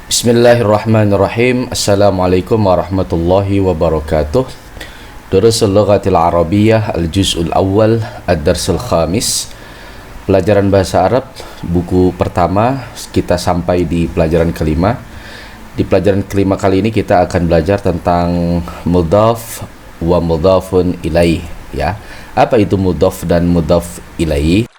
Bismillahirrahmanirrahim. Assalamualaikum warahmatullahi wabarakatuh. Durusul Lughatil Arabiyyah Al-Juz'ul Awal Ad-Darsul Khamis. Pelajaran bahasa Arab buku pertama, kita sampai di pelajaran kelima. Di pelajaran kelima kali ini kita akan belajar tentang mudhaf wa mudhafun ilaih, ya. Apa itu mudhaf dan mudhaf ilaih?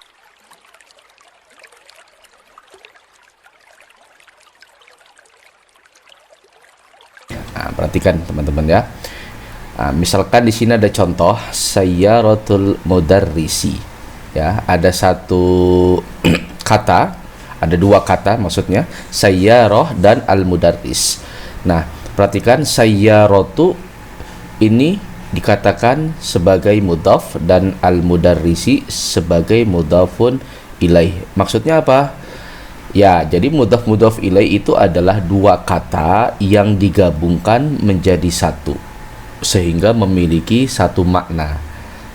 Nah, perhatikan teman-teman ya. Nah, misalkan di sini ada contoh sayyaratul mudarrisi. Ya, ada satu kata, ada dua kata maksudnya, sayyarah dan al-mudarris. Nah, perhatikan sayyaratu ini dikatakan sebagai mudhaf dan al-mudarrisi sebagai mudhafun ilaih. Maksudnya apa? Ya, jadi mudhaf ilaih itu adalah dua kata yang digabungkan menjadi satu sehingga memiliki satu makna.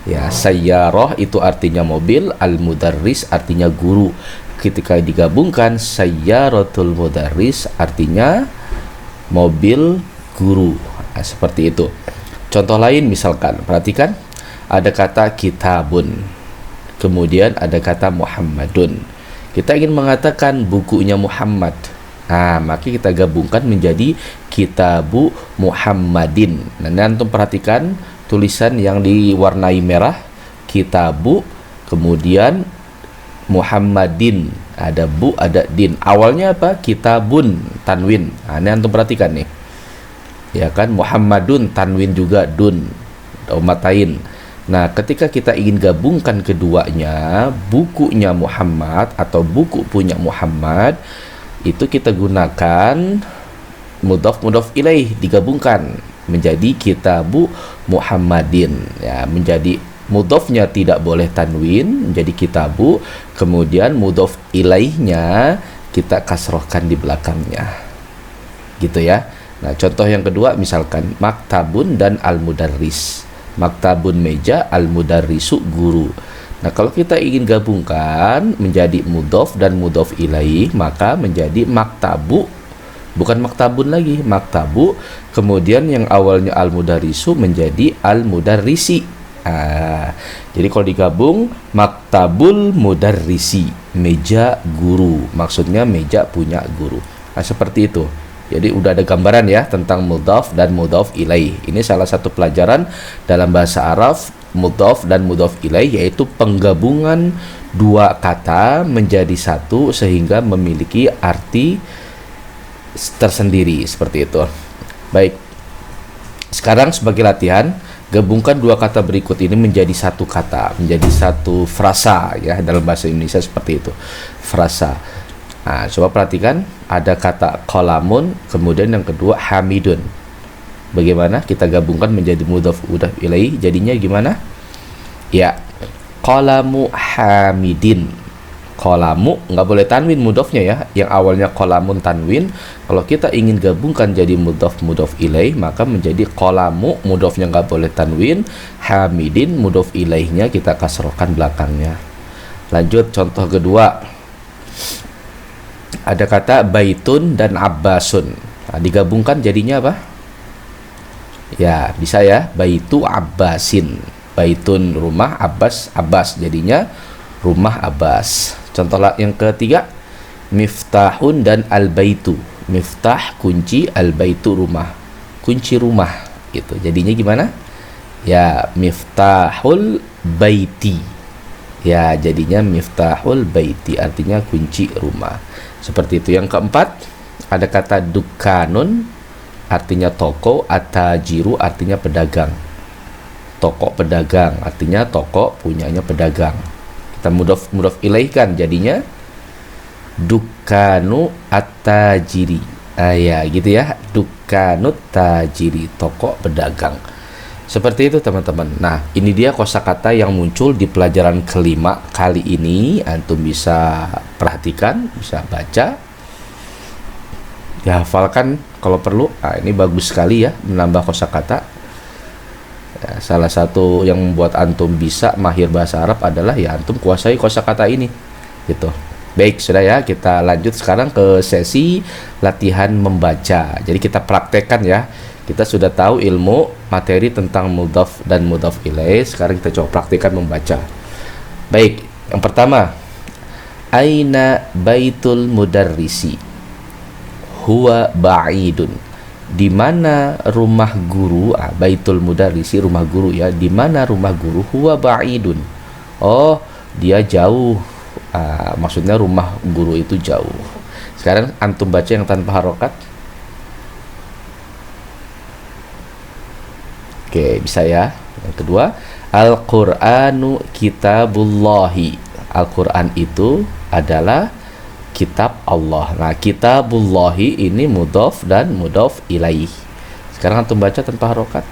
Ya, sayyarah itu artinya mobil, al-mudarris artinya guru. Ketika digabungkan sayyaratul mudarris artinya mobil guru. Nah, seperti itu. Contoh lain misalkan, perhatikan ada kata kitabun. Kemudian ada kata Muhammadun. Kita ingin mengatakan bukunya Muhammad. Nah, maka kita gabungkan menjadi Kitabu Muhammadin. Nah, antum perhatikan tulisan yang diwarnai merah, Kitabu, kemudian Muhammadin. Ada bu, ada din. Awalnya apa? Kitabun, tanwin. Nah, ini antum perhatikan nih. Ya kan, Muhammadun, tanwin juga dun, domatain. Nah, ketika kita ingin gabungkan keduanya, bukunya Muhammad atau buku punya Muhammad, itu kita gunakan mudhaf ilaih, digabungkan menjadi Kitabu Muhammadin. Ya, menjadi mudhafnya tidak boleh tanwin, menjadi kitabu, kemudian mudhaf ilaihnya kita kasrohkan di belakangnya. Gitu ya. Nah, contoh yang kedua misalkan maktabun dan al-mudarris. Maktabun meja, al-mudarrisu guru. Nah, kalau kita ingin gabungkan menjadi mudhaf dan mudhaf ilaih, maka menjadi maktabu, bukan maktabun lagi, maktabu. Kemudian yang awalnya al-mudarrisu menjadi al-mudarrisi. Jadi kalau digabung maktabul mudarrisi, meja guru. Maksudnya meja punya guru. Nah, seperti itu. Jadi udah ada gambaran ya tentang mudhaf dan mudhaf ilaih. Ini salah satu pelajaran dalam bahasa Arab mudhaf dan mudhaf ilaih, yaitu penggabungan dua kata menjadi satu sehingga memiliki arti tersendiri, seperti itu. Baik. Sekarang sebagai latihan, gabungkan dua kata berikut ini menjadi satu kata, menjadi satu frasa ya, dalam bahasa Indonesia seperti itu. Frasa. Nah, coba perhatikan, ada kata qalamun, kemudian yang kedua hamidun. Bagaimana kita gabungkan menjadi mudhaf ilaih? Jadinya gimana? Ya, qalamu hamidin. Qalamu nggak boleh tanwin mudhafnya ya, yang awalnya qalamun tanwin. Kalau kita ingin gabungkan jadi mudhaf ilaih, maka menjadi qalamu, mudhafnya nggak boleh tanwin, hamidin, mudhaf ilaihnya kita kasrohkan belakangnya. Lanjut contoh kedua. Ada kata baitun dan abbasun. Nah, digabungkan jadinya apa? Ya, bisa ya, baitu abbasin. Baitun rumah, abbas abbas, jadinya rumah abbas. Contoh yang ketiga, miftahun dan albaitu. Miftah kunci, albaitu rumah, kunci rumah gitu. Jadinya gimana? Ya, miftahul baiti. Ya, jadinya miftahul baiti, artinya kunci rumah. Seperti itu. Yang keempat, ada kata dukanun, artinya toko, atajiru artinya pedagang. Toko pedagang, artinya toko punyanya pedagang. Kita mudhaf ilaihkan, jadinya dukanu atajiri. Ya, gitu ya. Dukanut tajiri, toko pedagang. Seperti itu teman-teman. Nah, ini dia kosakata yang muncul di pelajaran kelima kali ini. Antum bisa perhatikan, bisa baca, dihafalkan kalau perlu. Nah, ini bagus sekali ya, menambah kosakata. Ya, salah satu yang membuat antum bisa mahir bahasa Arab adalah ya antum kuasai kosakata ini, gitu. Baik, sudah ya. Kita lanjut sekarang ke sesi latihan membaca. Jadi kita praktekkan ya. Kita sudah tahu ilmu materi tentang mudhaf dan mudhaf ilaih. Sekarang kita coba praktekkan membaca. Baik, yang pertama, aina baitul mudarrisi? Huwa ba'idun. Di mana rumah guru? Baitul mudarrisi, rumah guru ya. Di mana rumah guru? Huwa ba'idun. Oh, dia jauh. Maksudnya rumah guru itu jauh. Sekarang antum baca yang tanpa harokat. Oke, bisa ya. Yang kedua, Al-Qur'anu kitabullahi. Al-Qur'an itu adalah kitab Allah. Nah, kitabullahi ini mudhaf dan mudhaf ilaih. Sekarang antum baca tanpa harokat.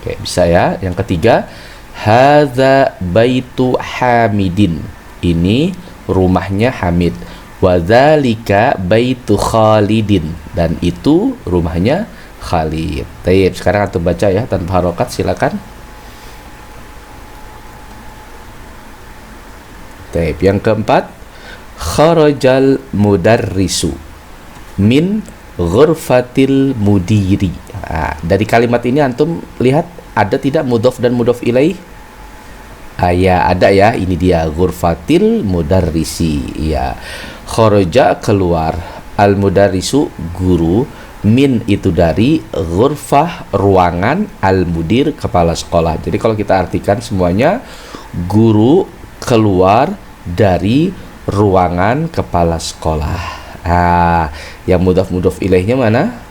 Oke, bisa ya. Yang ketiga, hadza baitu Hamidin. Ini rumahnya Hamid. Wa dzalika baitu Khalidin. Dan itu rumahnya Khalid. Baik, sekarang antum baca ya tanpa harokat, silakan. Baik, yang keempat, kharajal mudarrisu min ghurfatil mudiri. Dari kalimat ini antum lihat ada tidak mudhaf dan mudhaf ilaih? Ya, ada ya. Ini dia ghurfatil mudarrisi. Ya. Kharaja keluar, al mudarrisu guru, min itu dari, ghurfah ruangan, al mudir kepala sekolah. Jadi kalau kita artikan semuanya, guru keluar dari ruangan kepala sekolah. Yang mudhaf ilaihnya mana?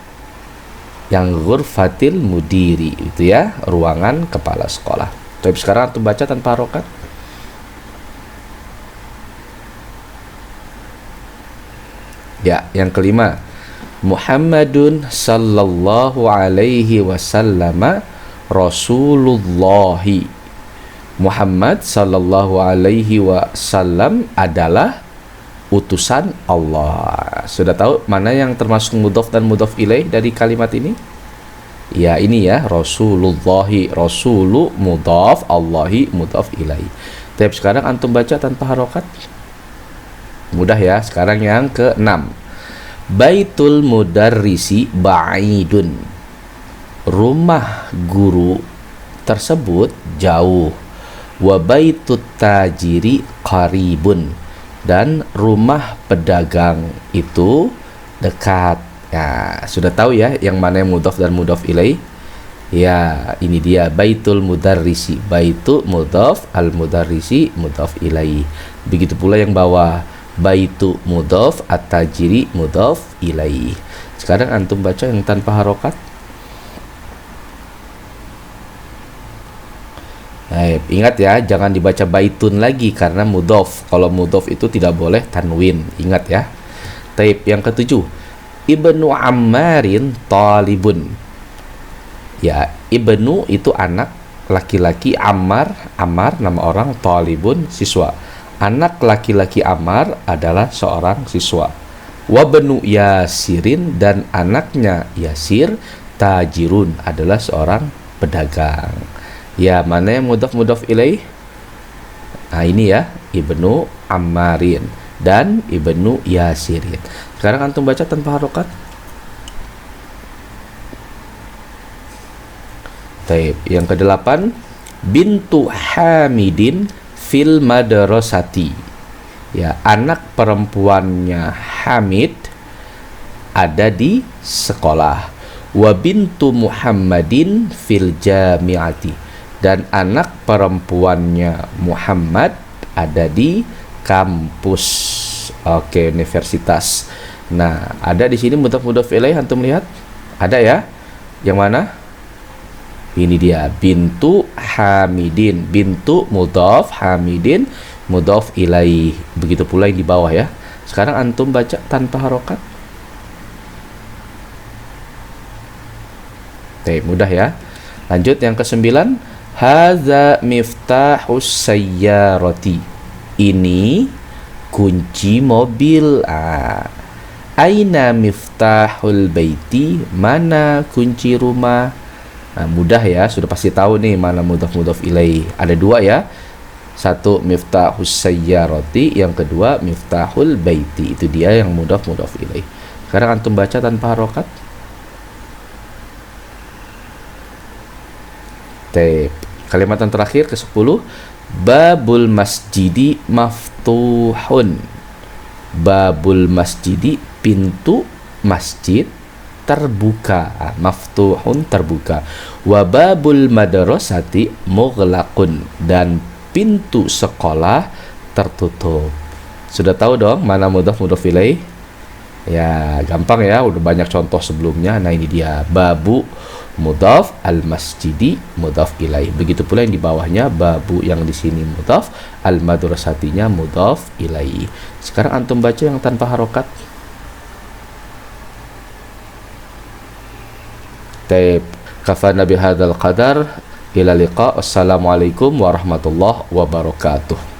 Yang ghurfatil mudiri itu ya, ruangan kepala sekolah. Tapi sekarang antum baca tanpa harokat. Ya, yang kelima, Muhammadun sallallahu alaihi wasallam Rasulullahi. Muhammad sallallahu alaihi wasallam adalah utusan Allah. Sudah tahu mana yang termasuk mudhaf dan mudhaf ilaih dari kalimat ini? Ya, ini ya, Rasulullahi. Rasulu mudhaf, Allahi mudhaf ilaih. Tapi sekarang antum baca tanpa harokat. Mudah ya. Sekarang yang keenam, baitul mudarrisi ba'idun. Rumah guru tersebut jauh. Wa baitut tajiri qaribun. Dan rumah pedagang itu dekat. Ya, sudah tahu ya yang mana yang mudhaf dan mudhaf ilaih? Ya, ini dia baitul mudarrisi. Baitu mudhaf, al mudarrisi mudhaf ilaih. Begitu pula yang bawah, baitu mudhaf, at-tajiri mudhaf ilaih. Sekarang antum baca yang tanpa harokat. Ingat ya, jangan dibaca baitun lagi karena mudhaf. Kalau mudhaf itu tidak boleh tanwin. Ingat ya. Taib yang ketujuh, Ibnu Ammarin talibun. Ya, Ibnu itu anak laki-laki, Ammar nama orang, talibun siswa. Anak laki-laki Ammar adalah seorang siswa. Wa benu Yasirin, dan anaknya Yasir, tajirun, adalah seorang pedagang. Ya, mana yang mudhaf ilaih? Ini ya, Ibnu Ammarin dan Ibnu Yasirin. Sekarang antum baca tanpa harokat. Taib. Yang kedelapan, bintu Hamidin fil madrasati. Ya, anak perempuannya Hamid ada di sekolah. Wa bintu Muhammadin fil jami'ati. Dan anak perempuannya Muhammad ada di kampus. Oke, universitas. Nah, ada di sini mudhaf ilaih, antum lihat? Ada ya? Yang mana? Ini dia, bintu Hamidin. Bintu mudhaf, Hamidin mudhaf ilaih. Begitu pula yang di bawah ya. Sekarang antum baca tanpa harokat. Oke, mudah ya. Lanjut yang ke-9, hadza miftahus sayyarati. Ini kunci mobil. Aina miftahul baiti. Mana kunci rumah? Mudah ya, sudah pasti tahu nih mana mudhaf ilaih. Ada dua ya. Satu miftahus sayyarati, yang kedua miftahul baiti. Itu dia yang mudhaf ilaih. Sekarang antum baca tanpa harokat. Kalimat yang terakhir ke-10, babul masjidi maftuhun. Babul masjidi, pintu masjid terbuka. Maftuhun, terbuka. Wa babul madrasati mughlaqun, dan pintu sekolah tertutup. Sudah tahu dong mana mudhaf ilaih? Ya, gampang ya, udah banyak contoh sebelumnya. Nah, ini dia, babu mudhaf, al-masjidi mudhaf ilaih. Begitu pula yang di bawahnya, babu yang di sini mudhaf, al-madrasatinya mudhaf ilaih. Sekarang antum baca yang tanpa harokat. Taib. Kafana bihadzal qadar. Ila liqa. Assalamualaikum warahmatullahi wabarakatuh.